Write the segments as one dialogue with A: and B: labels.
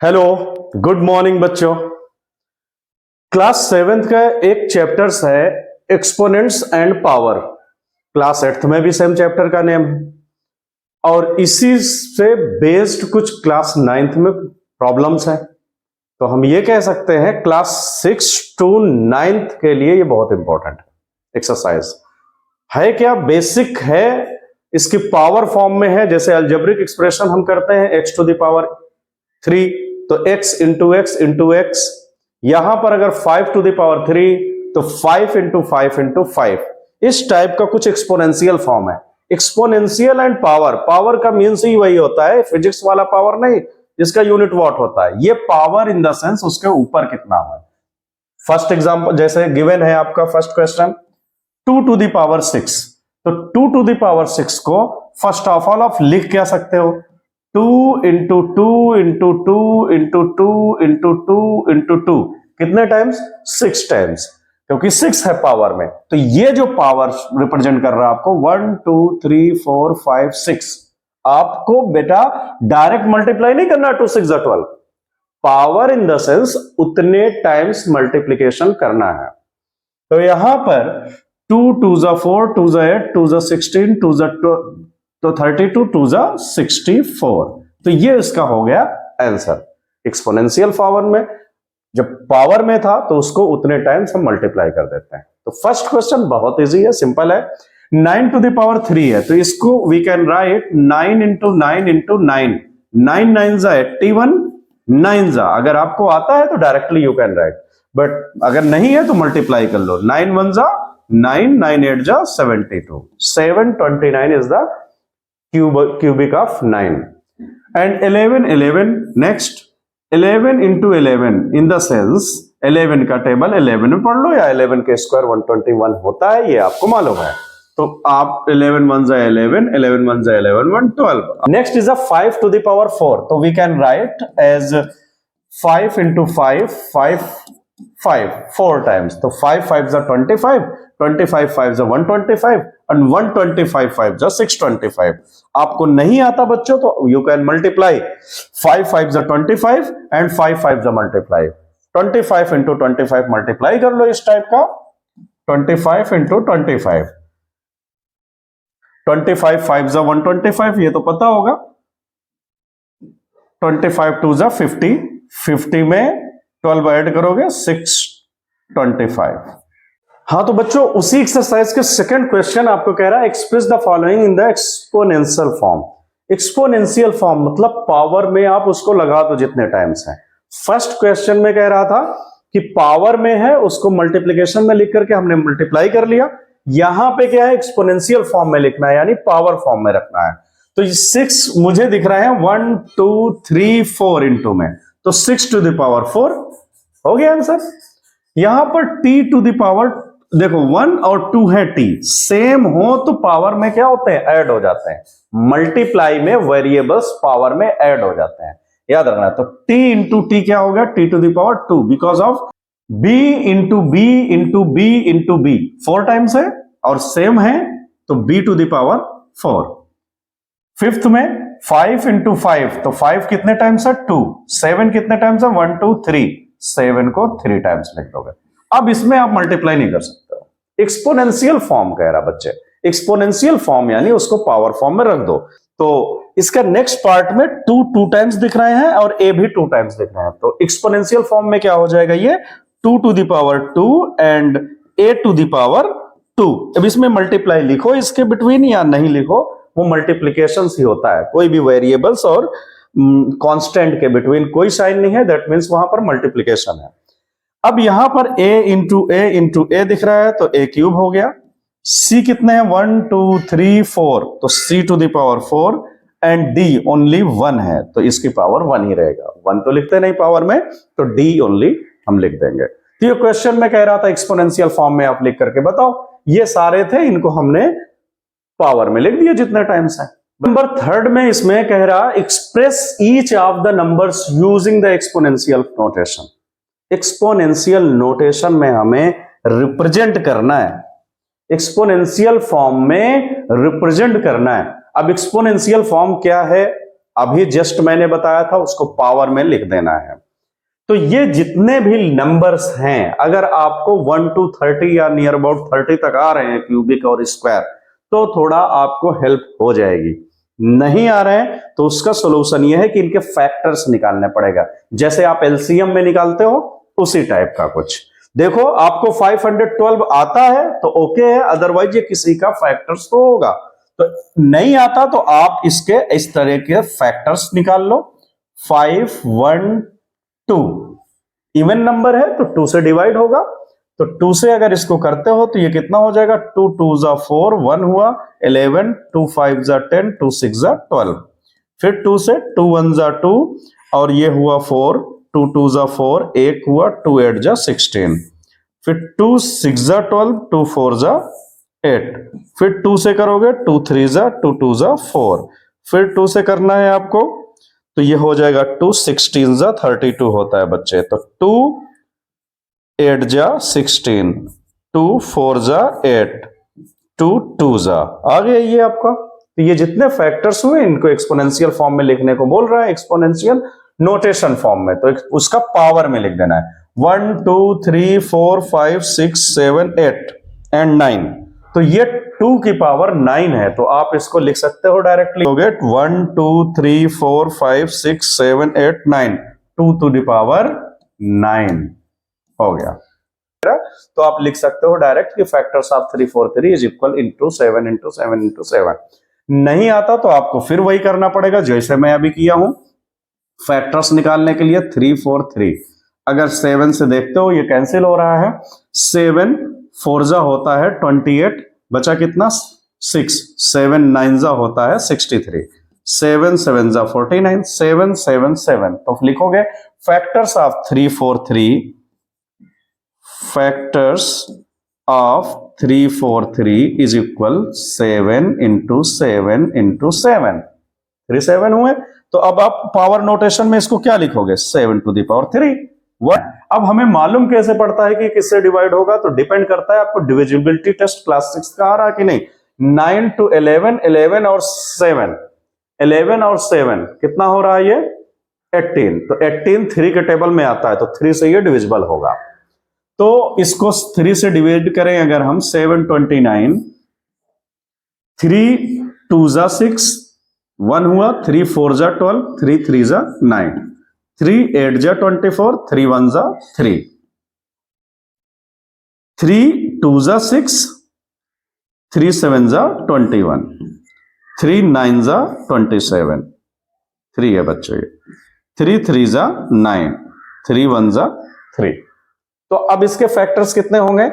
A: Hello, good morning बच्चों। Class 7th का एक चैप्टर्स है exponents and power. Class 8th में भी सेम चैप्टर का नेम है और इसी से बेस्ड कुछ क्लास 9th में प्रॉब्लम्स हैं। तो हम ये कह सकते हैं क्लास 6 to 9th के लिए ये बहुत इंपॉर्टेंट है। एक्सरसाइज है क्या, बेसिक है, इसकी पावर फॉर्म में है। जैसे अलजेब्रिक एक्सप्रेशन हम करते हैं x to the power 3, तो x into x into x. यहां पर अगर 5 to the power 3 तो 5 इंटू 5 इंटू 5। इस टाइप का कुछ एक्सपोनेंशियल फॉर्म है। एक्सपोनेंशियल एंड पावर, पावर का मीन्स ही वही होता है, फिजिक्स वाला पावर नहीं जिसका यूनिट वॉट होता है। ये पावर इन द सेंस उसके ऊपर कितना है। फर्स्ट एग्जांपल जैसे गिवन है आपका first question 2 to the power 6, तो 2 to the power 6 को फर्स्ट ऑफ ऑल आप लिख क्या सकते हो, 2 into 2 into 2 into 2 into 2 into 2। कितने टाइम्स? 6 टाइम्स, क्योंकि 6 है पावर में। तो ये जो पावर रिप्रेजेंट कर रहा है आपको 1 2 3 4 5 6। आपको बेटा डायरेक्ट मल्टीप्लाई नहीं करना 2 6 12, पावर इन द सेंस उतने टाइम्स मल्टीप्लीकेशन करना है। तो यहां पर 2 2 4 2 8 2 16 2 तो 32 2 64। तो ये इसका हो गया आंसर। एक्सपोनेंशियल पावर में जब पावर में था तो उसको उतने टाइम्स हम मल्टीप्लाई कर देते हैं। तो फर्स्ट क्वेश्चन बहुत इजी है, सिंपल है। 9 to the power 3 है, तो इसको we can write 9 into 9 into 9। 9 9 जा 81, 9 जा, अगर आपको आता है तो directly you can write, but अगर नहीं है तो मल्टीप्लाई कर लो। 9 1 जा 9, 9 8 जा 72, 729 is the cubic of 9। and 11 11 next 11 into 11 in the sense 11 का टेबल 11 में पढ़ लो, या 11 के स्क्वायर 121 होता है, ये आपको मालूम है। तो आप 11 1 जा 11, 11 1 जा 11 1 12। Next is a 5 to the power 4, तो we can write as 5 into 5 5 5 4 times, तो 5 5 जा 25, 25 5 जा 125 and 125 5 जा 625। आपको नहीं आता बच्चों तो यू कैन मल्टीप्लाई 5 5 जा 25 and 5 5 जा मल्टीप्लाई 25 into 25 मल्टीप्लाई कर लो इस टाइप का 25 into 25, 25 5 जा 125, ये तो पता होगा। 25 2 जा 50, 50 में 12 ऐड करोगे 625। हाँ तो बच्चों उसी एक्सरसाइज के सेकंड क्वेश्चन आपको कह रहा है express the following in the exponential form. Exponential form मतलब पावर में आप उसको लगा दो जितने टाइम्स है। फर्स्ट क्वेश्चन में कह रहा था कि पावर में है उसको मल्टीप्लीकेशन में लिख करके हमने मल्टीप्लाई कर लिया। यहां पे क्या है, एक्सपोनेंशियल फॉर्म में लिखना है, यानी पावर फॉर्म में रखना है। तो 6 मुझे दिख रहा है 1 2 3 4 इंटू में, तो 6 to the power 4 हो गया आंसर। यहां पर t to the power देखो 1 और 2 है, t सेम हो तो पावर में क्या होते हैं, ऐड हो जाते हैं। मल्टीप्लाई में वेरिएबल्स पावर में ऐड हो जाते हैं, याद रखना। तो t इंटू टी क्या होगा, t to the power 2, because of b into b into b into b 4 times है और सेम है, तो b to the power 4। Fifth में 5 इंटू 5, तो 5 कितने टाइम्स है, 2। 7 कितने टाइम्स है, 1 2 3, 7 को 3 टाइम्स लिख दोगे। अब इसमें आप मल्टीप्लाई नहीं कर सकते हो, एक्सपोनेंशियल फॉर्म कह रहा बच्चे। एक्सपोनेंशियल फॉर्म यानी उसको पावर फॉर्म में रख दो। तो इसका नेक्स्ट पार्ट में 2 टाइम्स दिख रहे हैं और a भी 2 टाइम्स दिख रहे हैं, तो एक्सपोनेंशियल फॉर्म में क्या हो जाएगा, ये 2 to the power 2 and a to the power 2। अब इसमें मल्टीप्लाई लिखो इसके बिटवीन या नहीं लिखो, वो मल्टीप्लीकेशन ही होता है। कोई भी वेरिएबल्स और कांस्टेंट के बिटवीन कोई साइन नहीं है, दैट मींस वहां पर मल्टीप्लीकेशन है। अब यहां पर a इंटू a दिख रहा है, तो a क्यूब हो गया। c कितने हैं, 1 2 3 4, तो c to the power 4 and d only 1 है, तो इसकी पावर 1 ही रहेगा। 1 तो लिखते नहीं पावर में, तो d ओनली हम लिख देंगे। तो ये क्वेश्चन में कह रहा था एक्सपोनेंशियल फॉर्म में आप लिख करके बताओ। ये सारे थे, इनको हमने पावर में लिख दिया जितने टाइम्स है। नंबर 3 में इसमें कह रहा express each of the numbers using the exponential notation. Exponential notation में हमें रिप्रेजेंट करना है, एक्सपोनेंशियल फॉर्म में रिप्रेजेंट करना है। अब एक्सपोनेंशियल फॉर्म क्या है, अभी जस्ट मैंने बताया था उसको पावर में लिख देना है। तो ये जितने भी नंबर्स हैं, अगर आपको 1 to 30 या नियर अबाउट 30 तक आ रहे हैं क्यूबिक और स्क्वायर, तो थोड़ा आपको हेल्प हो जाएगी। नहीं आ रहे हैं तो उसका सोल्यूशन ये है कि इनके फैक्टर्स निकालने पड़ेगा, जैसे आप एलसीएम में निकालते हो उसी टाइप का कुछ। देखो आपको 512 आता है तो ओके है, अदरवाइज ये किसी का फैक्टर्स तो होगा। तो नहीं आता तो आप इसके इस तरह के फैक्टर्स निकाल लो। 5 1 2 इवन नंबर है तो 2 से डिवाइड होगा, तो 2 से अगर इसको करते हो तो ये कितना हो जाएगा, 2 2 जा 4, 1 हुआ 11, 2 5 जा 10, 2 6 जा 12, फिर 2 से 2 1 जा 2 और ये हुआ 4, 2 2 जा 4, 1 हुआ, 2 8 जा 16, फिर 2 6 जा 12, 2 4 जा 8, फिर 2 से करोगे 2 3 जा 2 2 जा 4, फिर 2 से करना है आपको तो ये हो जाएगा 2 16 जा 32 होता है बच्चे। तो 2 8 जा 16, 2 4 जा 8, 2 2 जा आ गया ये आपका। तो ये जितने फैक्टर्स हुए इनको एक्सपोनेंशियल फॉर्म में लिखने को बोल रहा है, एक्सपोनेंशियल नोटेशन फॉर्म में, तो उसका पावर में लिख देना है। 1 2 3 4 5 6 7 8 एंड 9, तो ये 2 की पावर 9 है, तो आप इसको लिख सकते हो डायरेक्टली। 1 2 3 4 5 6 7 8 9, 2 to the power 9 हो गया। तो आप लिख सकते हो डायरेक्ट कि factors of 343 is equal into 7 into 7 into 7। नहीं आता तो आपको फिर वही करना पड़ेगा जैसे मैं अभी किया हूं। फैक्टर्स निकालने के लिए 343, अगर 7 से देखते हो ये कैंसिल हो रहा है, 7 4 जा होता है 28, बचा कितना 6, 7 9 जा होता है 63, 7 7 जा 49, 7 7 7, तो लिखोगे factors of 343, factors of 343 is equal 7 into 7 into 7, 37 हुए। तो अब आप पावर नोटेशन में इसको क्या लिखोगे, 7 to the power 3। अब हमें मालूम कैसे पड़ता है कि किससे डिवाइड होगा, तो डिपेंड करता है आपको डिविजिबिलिटी टेस्ट क्लास 6 का आ रहा कि नहीं। 9 to 11, 11 और 7, 11 और 7 कितना हो रहा है ये 18, तो 18 3 के टेबल में आता है, तो 3 से ये डिविजिबल होगा। तो इसको 3 से डिवाइड करें अगर हम, 7 29, 3 2 जा 6, 1 हुआ, 3 4 जा 12, 3 3 जा 9, 3 8 जा 24, 3 1 जा 3, 3 2 जा 6, 3 7 जा 21, 3 9 जा 27, 3 है बच्चों ये, 3 3 जा 9, 3 1 जा 3। तो अब इसके फैक्टर्स कितने होंगे,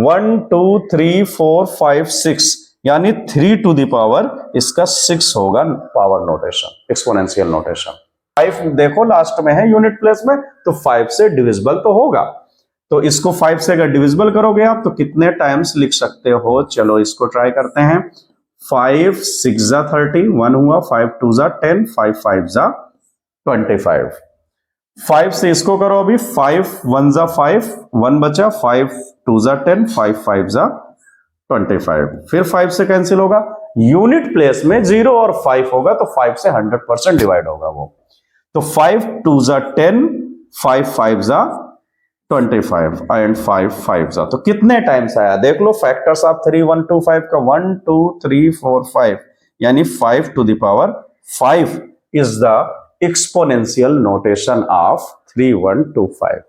A: 1 2 3 4 5 6, यानी 3 to the power इसका 6 होगा पावर नोटेशन, एक्सपोनेंशियल नोटेशन। 5 देखो लास्ट में है यूनिट प्लेस में, तो 5 से डिविजिबल तो होगा, तो इसको 5 से अगर डिविजिबल करोगे आप तो कितने टाइम्स लिख सकते हो, चलो इसको ट्राई करते हैं। 5 6 जा 30, 1 हुआ, 5 2 जा 10, 5 5 जा 25, 5 से इसको करो अभी, 5 1 जा 5, 1 बचा, 5 2 जा 10, 5 5 जा 25, फिर 5 से कैंसिल होगा, यूनिट प्लेस में 0 और 5 होगा तो 5 से 100% डिवाइड होगा वो, तो 5 2 जा 10, 5 5 जा 25 एंड 5 5 जा, तो कितने टाइम्स आया देख लो। फैक्टर्स ऑफ 3 1 2 5 का 1 2 3 4 5, यानी 5 to the power 5 is the exponential notation of 3125।